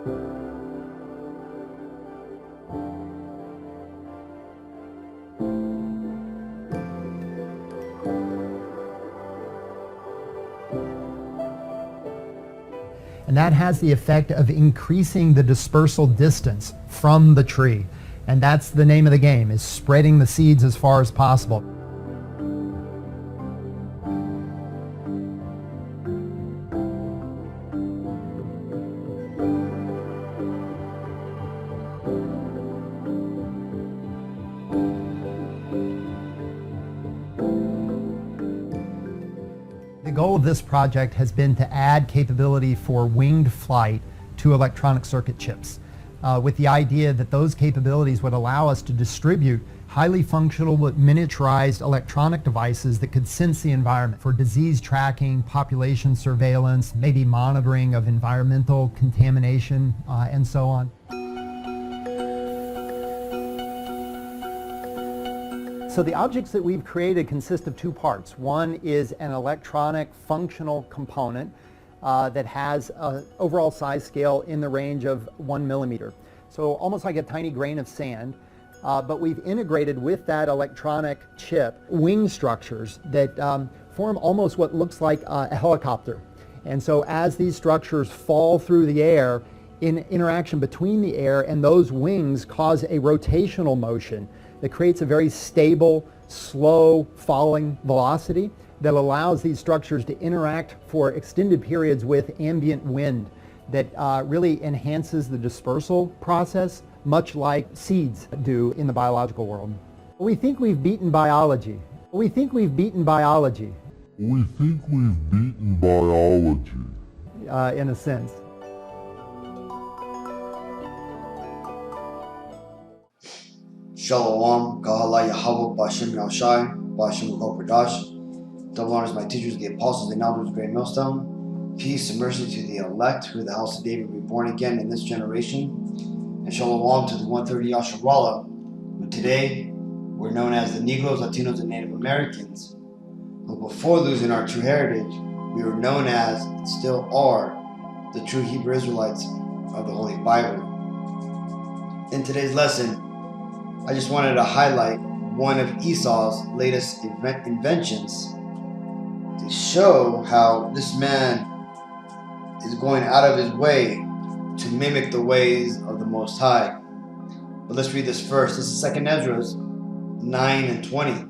And that has the effect of increasing the dispersal distance from the tree. And that's the name of the game, is spreading the seeds as far as possible. The goal of this project has been to add capability for winged flight to electronic circuit chips, with the idea that those capabilities would allow us to distribute highly functional but miniaturized electronic devices that could sense the environment for disease tracking, population surveillance, maybe monitoring of environmental contamination, and so on. So the objects that we've created consist of two parts. One is an electronic functional component that has an overall size scale in the range of 1 millimeter. So almost like a tiny grain of sand, but we've integrated with that electronic chip wing structures that form almost what looks like a helicopter. And so as these structures fall through the air, in interaction between the air and those wings cause a rotational motion that creates a very stable, slow falling velocity that allows these structures to interact for extended periods with ambient wind that really enhances the dispersal process, much like seeds do in the biological world. We think we've beaten biology. We think we've beaten biology. We think we've beaten biology. In a sense. Shalom, Kahala Yahweh, Bashem Yahshai, Bashem Kopradash. Double honors my teachers, the apostles, and elders of Great Millstone. Peace and mercy to the elect, who the house of David be born again in this generation. And shalom to the 130 Yasharallah, who today we're known as the Negroes, Latinos, and Native Americans. But before losing our true heritage, we were known as, and still are, the true Hebrew Israelites of the Holy Bible. In today's lesson, I just wanted to highlight one of ESAU's latest inventions to show how this man is going out of his way to mimic the ways of the Most High. But let's read this first. This is 2 Ezra 9 and 20.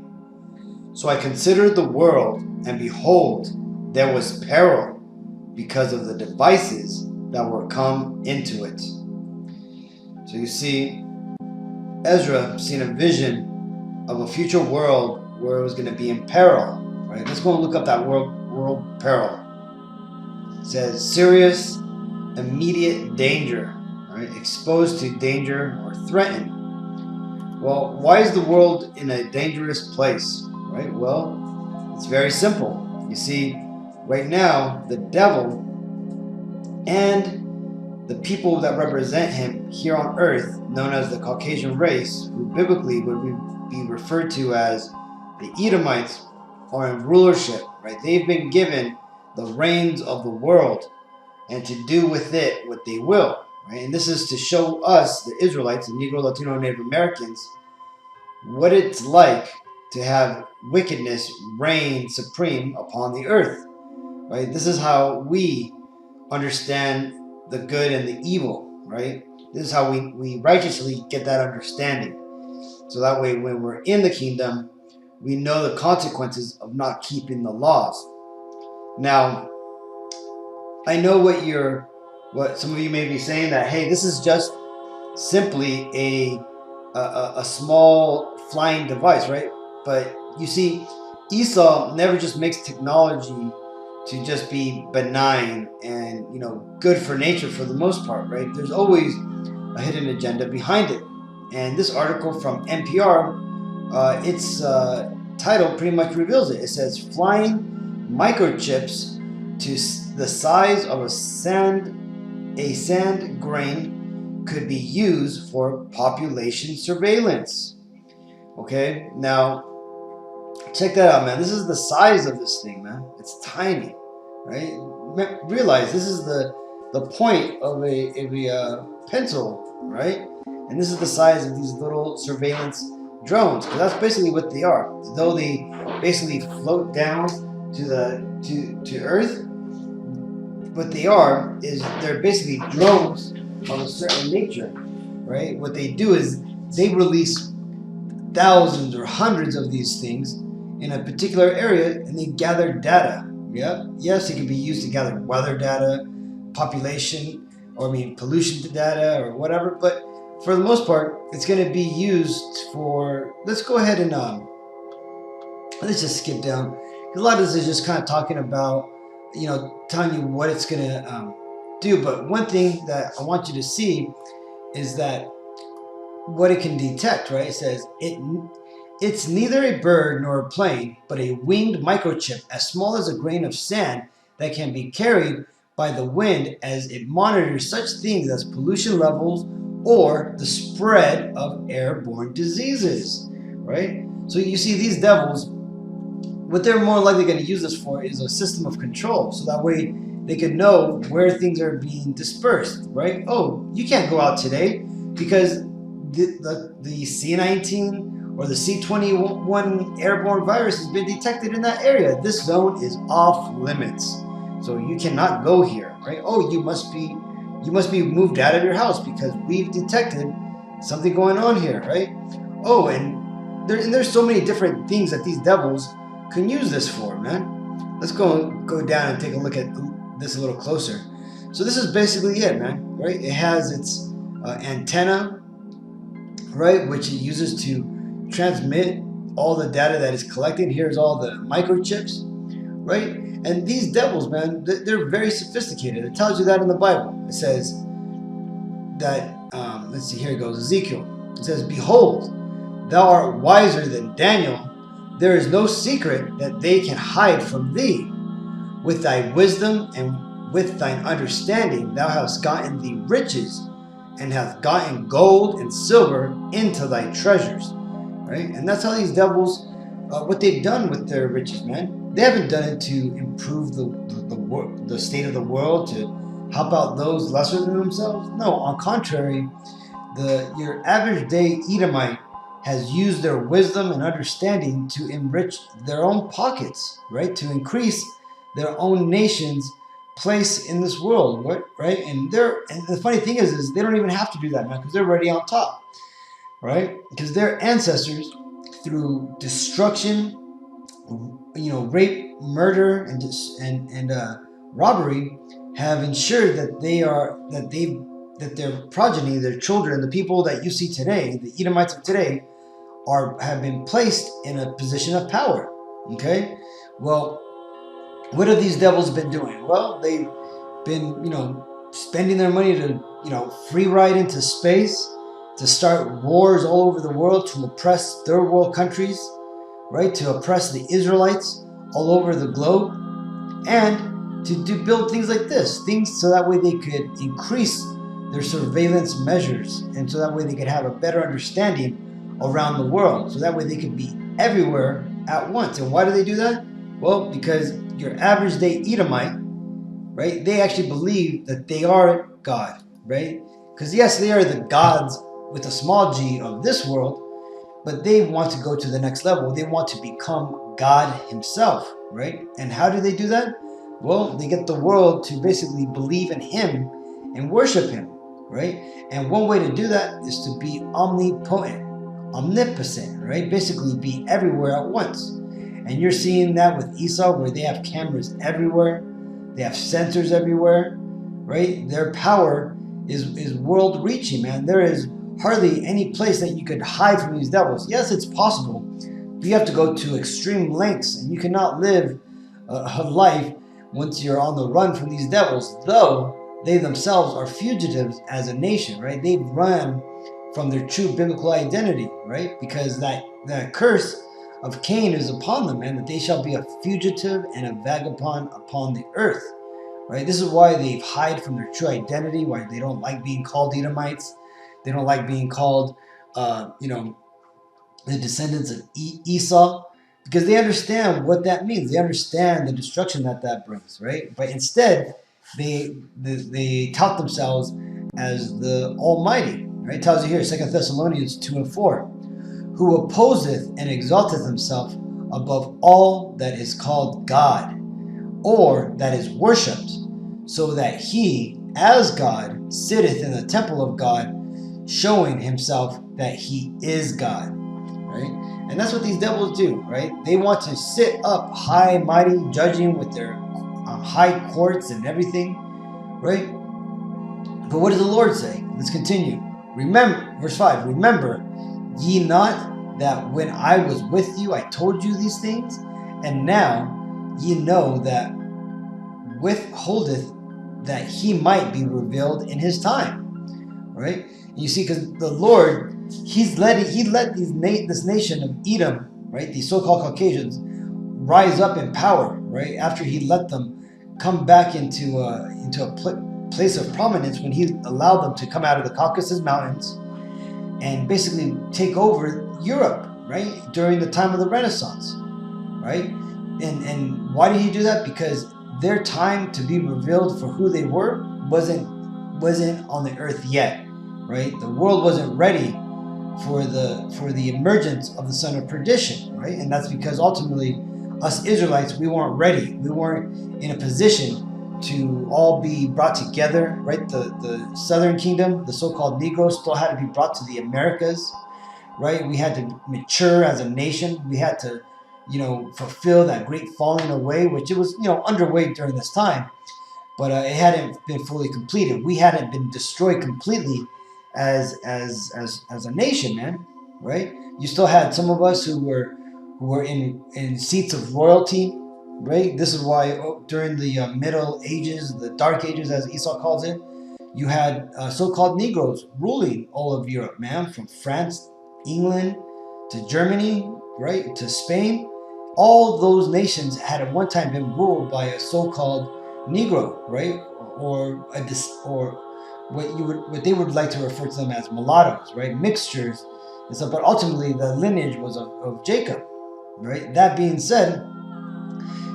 So I considered the world, and behold, there was peril because of the devices that were come into it. So you see, Ezra seen a vision of a future world where it was going to be in peril. Right? Let's go and look up that world peril. It says serious, immediate danger. Right? Exposed to danger or threatened. Well, why is the world in a dangerous place? Right? Well, it's very simple. You see, right now the devil and the people that represent him here on earth, known as the Caucasian race, who biblically would be referred to as the Edomites, are in rulership, right? They've been given the reins of the world and to do with it what they will, right? And this is to show us, the Israelites, the Negro, Latino, and Native Americans, what it's like to have wickedness reign supreme upon the earth, right? This is how we understand the good and the evil, right? This is how we righteously get that understanding. So that way, when we're in the kingdom, we know the consequences of not keeping the laws. Now, I know what some of you may be saying, that, hey, this is just simply a small flying device, right? But you see, Esau never just makes technology to just be benign and, good for nature for the most part, right? There's always a hidden agenda behind it. And this article from NPR, its title pretty much reveals it. It says, flying microchips to the size of a sand grain could be used for population surveillance. Okay, now check that out, man. This is the size of this thing, man. It's tiny, right? Realize this is the the point of a pencil, right? And this is the size of these little surveillance drones, because that's basically what they are. Though they basically float down to Earth, what they are is they're basically drones of a certain nature, right? What they do is they release thousands or hundreds of these things in a particular area, and they gather data. Yeah, yes, it can be used to gather weather data, population, or pollution data or whatever. But for the most part, it's going to be used for. Let's go ahead and let's just skip down. A lot of this is just kind of talking about, telling you what it's going to do. But one thing that I want you to see is that what it can detect, right? It says it's neither a bird nor a plane, but a winged microchip as small as a grain of sand that can be carried by the wind as it monitors such things as pollution levels or the spread of airborne diseases, right? So you see these devils, what they're more likely going to use this for is a system of control, so that way they can know where things are being dispersed, right? Oh, you can't go out today because the C-19 or the C-21 airborne virus has been detected in that area. This zone is off limits, so you cannot go here, right? Oh, you must be moved out of your house because we've detected something going on here, right? Oh, and there's so many different things that these devils can use this for, man. Let's go down and take a look at this a little closer. So this is basically it, man, right? It has its antenna, right, which it uses to transmit all the data that is collected. Here's all the microchips, right? And these devils, man, they're very sophisticated. It tells you that in the Bible. It says that, let's see, here it goes, Ezekiel. It says, "Behold, thou art wiser than Daniel. There is no secret that they can hide from thee. With thy wisdom and with thine understanding thou hast gotten thee riches, and hath gotten gold and silver into thy treasures." Right? And that's how these devils, what they've done with their riches, man. They haven't done it to improve the state of the world, to help out those lesser than themselves. No, on contrary, your average day Edomite has used their wisdom and understanding to enrich their own pockets, right? To increase their own nation's place in this world, right? And the funny thing is they don't even have to do that, man, because they're already on top, right? Because their ancestors, through destruction, rape, murder, and robbery, have ensured that their progeny, their children, the people that you see today, the Edomites of today, have been placed in a position of power. Okay, well, what have these devils been doing? Well, they've been, spending their money to, free ride into space, to start wars all over the world, to oppress third world countries, right? To oppress the Israelites all over the globe, and to build things like this, things so that way they could increase their surveillance measures, and so that way they could have a better understanding around the world, so that way they could be everywhere at once. And why do they do that? Well, because your average day Edomite, right, they actually believe that they are God, right? Because yes, they are the gods with a small g of this world, but they want to go to the next level. They want to become God himself, right? And how do they do that? Well, they get the world to basically believe in him and worship him, right? And one way to do that is to be omnipotent, omnipotent, right? Basically be everywhere at once. And you're seeing that with ESAU, where they have cameras everywhere. They have sensors everywhere, right? Their power is world reaching, man. There is hardly any place that you could hide from these devils. Yes, it's possible, but you have to go to extreme lengths, and you cannot live a life once you're on the run from these devils, though they themselves are fugitives as a nation, right? They've run from their true biblical identity, right? Because that curse of Cain is upon them, and that they shall be a fugitive and a vagabond upon the earth, right? This is why they've hid from their true identity, why they don't like being called Edomites. They don't like being called, the descendants of Esau, because they understand what that means. They understand the destruction that brings, right? But instead, they tout themselves as the Almighty. Right? It tells you here, 2 Thessalonians 2:4, who opposeth and exalteth himself above all that is called God, or that is worshipped, so that he, as God, sitteth in the temple of God, showing himself that he is God. Right? And that's what these devils do, right? They want to sit up high, mighty, judging with their high courts and everything, right? But what does the Lord say? Let's continue. Remember, verse 5, remember ye not that when I was with you, I told you these things? And now ye know that withholdeth that he might be revealed in his time, right? And you see, because the Lord, he let this nation of Edom, right, these so-called Caucasians, rise up in power, right, after he let them come back into a place of prominence, when he allowed them to come out of the Caucasus Mountains and basically take over Europe, right, during the time of the Renaissance, right? And why did he do that? Because their time to be revealed for who they were wasn't on the earth yet, right? The world wasn't ready for the emergence of the son of perdition, right? And that's because ultimately us Israelites, we weren't ready. We weren't in a position to all be brought together, right? The southern kingdom, the so-called Negroes, still had to be brought to the Americas, right? We had to mature as a nation. We had to, fulfill that great falling away, which it was, underway during this time, but it hadn't been fully completed. We hadn't been destroyed completely as a nation, man, right? You still had some of us who were in seats of royalty, right? This is why during the Middle Ages, the Dark Ages, as Esau calls it, you had so-called Negroes ruling all of Europe, man, from France, England, to Germany, right, to Spain. All those nations had at one time been ruled by a so-called Negro, right, or what they would like to refer to them as mulattoes, right, mixtures and stuff. But ultimately, the lineage was of Jacob, right. That being said,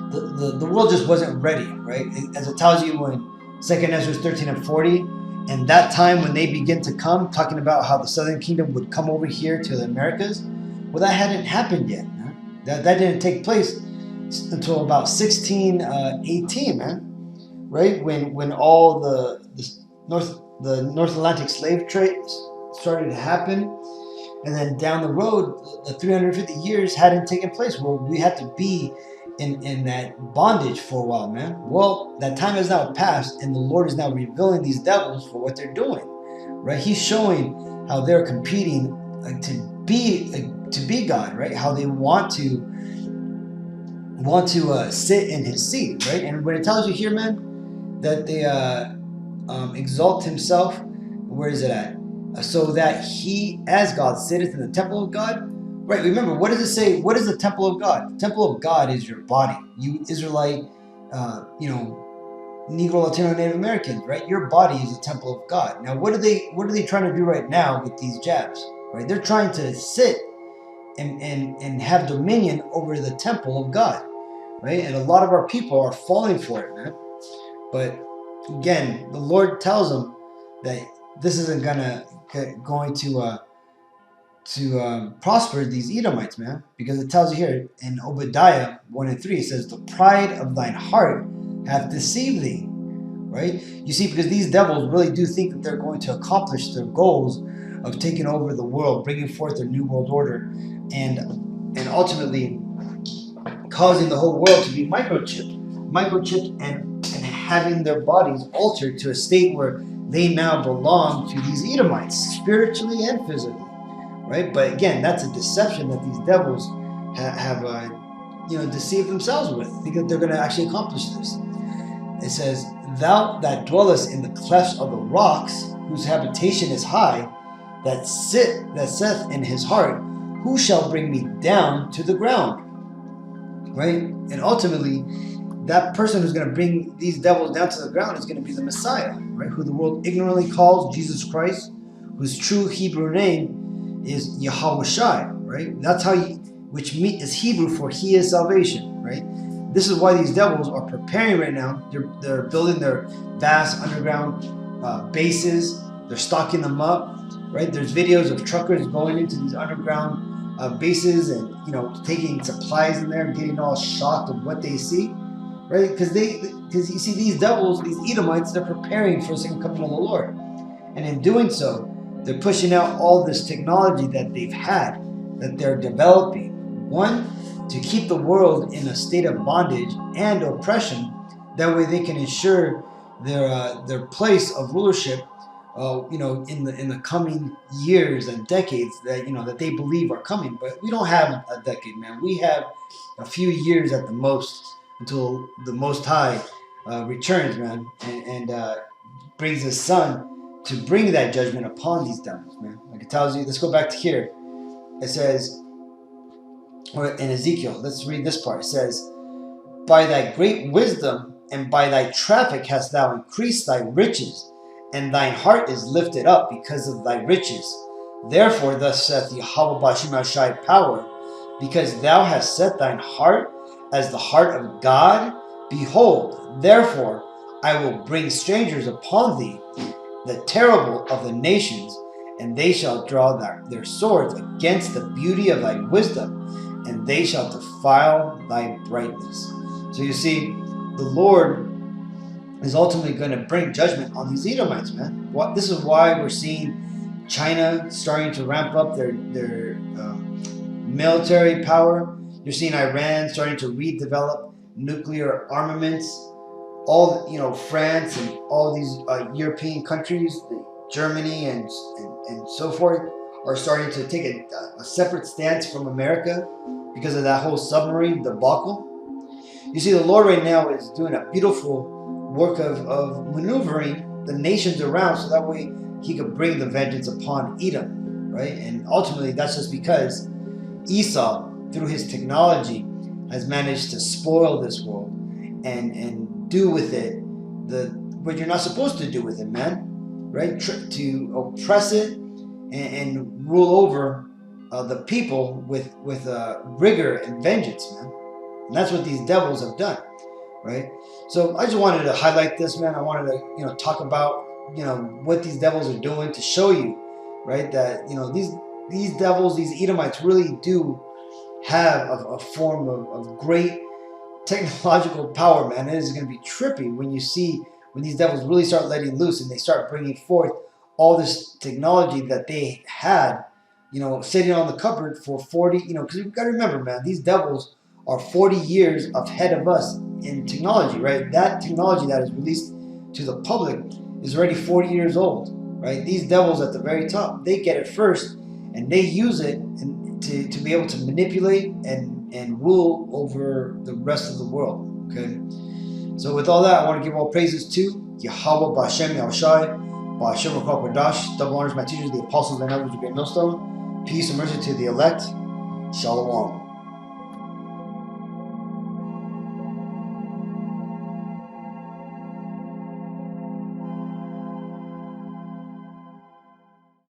the world just wasn't ready, right? As it tells you in 2nd Ezra 13 and 40, and that time when they begin to come, talking about how the southern kingdom would come over here to the Americas, well, that hadn't happened yet, man. That didn't take place until about 1618, man, right? When all the North Atlantic slave trade started to happen. And then down the road, the 350 years hadn't taken place, where we had to be in that bondage for a while, man. Well, that time has now passed, and the Lord is now revealing these devils for what they're doing, right? He's showing how they're competing to be God, right? How they want to sit in His seat, right? And when it tells you here, man, that they exalt Himself, where is it at? So that He, as God, sitteth in the temple of God. Right, remember, what does it say? What is the temple of God? The temple of God is your body. You Israelite, Negro, Latino, Native Americans, right? Your body is the temple of God. Now, what are they trying to do right now with these jabs? Right, they're trying to sit and have dominion over the temple of God, right? And a lot of our people are falling for it, man. But again, the Lord tells them that this isn't going to prosper these Edomites, man, because it tells you here in Obadiah 1 and 3, it says, the pride of thine heart hath deceived thee, right? You see, because these devils really do think that they're going to accomplish their goals of taking over the world, bringing forth their new world order, and ultimately causing the whole world to be microchipped and having their bodies altered to a state where they now belong to these Edomites, spiritually and physically. Right, but again, that's a deception that these devils have deceived themselves with, thinking that they're going to actually accomplish this. It says, "Thou that dwellest in the clefts of the rocks, whose habitation is high, that saith in his heart, who shall bring me down to the ground?" Right, and ultimately, that person who's going to bring these devils down to the ground is going to be the Messiah, right? Who the world ignorantly calls Jesus Christ, whose true Hebrew name is Yahweh Shai, right? That's how which is Hebrew for He is salvation, right? this is why these devils are preparing right now. They're building their vast underground bases. They're stocking them up, right? There's videos of truckers going into these underground bases and, you know, taking supplies in there and getting all shocked of what they see, right? Because you see these devils, these Edomites, they're preparing for the second coming of the Lord. And in doing so, they're pushing out all this technology that they've had, that they're developing. One, to keep the world in a state of bondage and oppression. That way they can ensure their place of rulership, you know, in the coming years and decades that, you know, that they believe are coming. But we don't have a decade, man. We have a few years at the most until the Most High returns, man, and brings His Son to bring that judgment upon these devils, man. Like it tells you. Let's go back to here. It says, or in Ezekiel, let's read this part. It says, by thy great wisdom and by thy traffic hast thou increased thy riches, and thine heart is lifted up because of thy riches. Therefore, thus saith Yahweh Bashim Ashai power, because thou hast set thine heart as the heart of God. Behold, therefore, I will bring strangers upon thee, the terrible of the nations, and they shall draw their swords against the beauty of thy wisdom, and they shall defile thy brightness. So you see, the Lord is ultimately going to bring judgment on these Edomites, man. This is why we're seeing China starting to ramp up their military power. You're seeing Iran starting to redevelop nuclear armaments. All, you know, France and all these European countries, Germany and so forth, are starting to take a separate stance from America because of that whole submarine debacle. You see, the Lord right now is doing a beautiful work of maneuvering the nations around so that way He could bring the vengeance upon Edom, right? And ultimately, that's just because Esau, through his technology, has managed to spoil this world and do with it what you're not supposed to do with it, man, right? To oppress it and rule over the people with rigor and vengeance, man. And that's what these devils have done, right? So I just wanted to highlight this, man. I wanted to, you know, talk about, you know, what these devils are doing to show you, right, that, you know, these devils, these Edomites really do have a form of great technological power, man. It is going to be trippy when you see when these devils really start letting loose and they start bringing forth all this technology that they had, you know, sitting on the cupboard for 40, you know, because you've got to remember, man, these devils are 40 years ahead of us in technology, right? That technology that is released to the public is already 40 years old, right? These devils at the very top, they get it first and they use it to be able to manipulate and rule over the rest of the world, okay? So with all that, I want to give all praises to Yahweh Ba'Shem Yahushai, Ba'Shem Rakal Kodash, double honors my teachers, the apostles and elders of the great millstone. Peace and mercy to the elect. Shalom.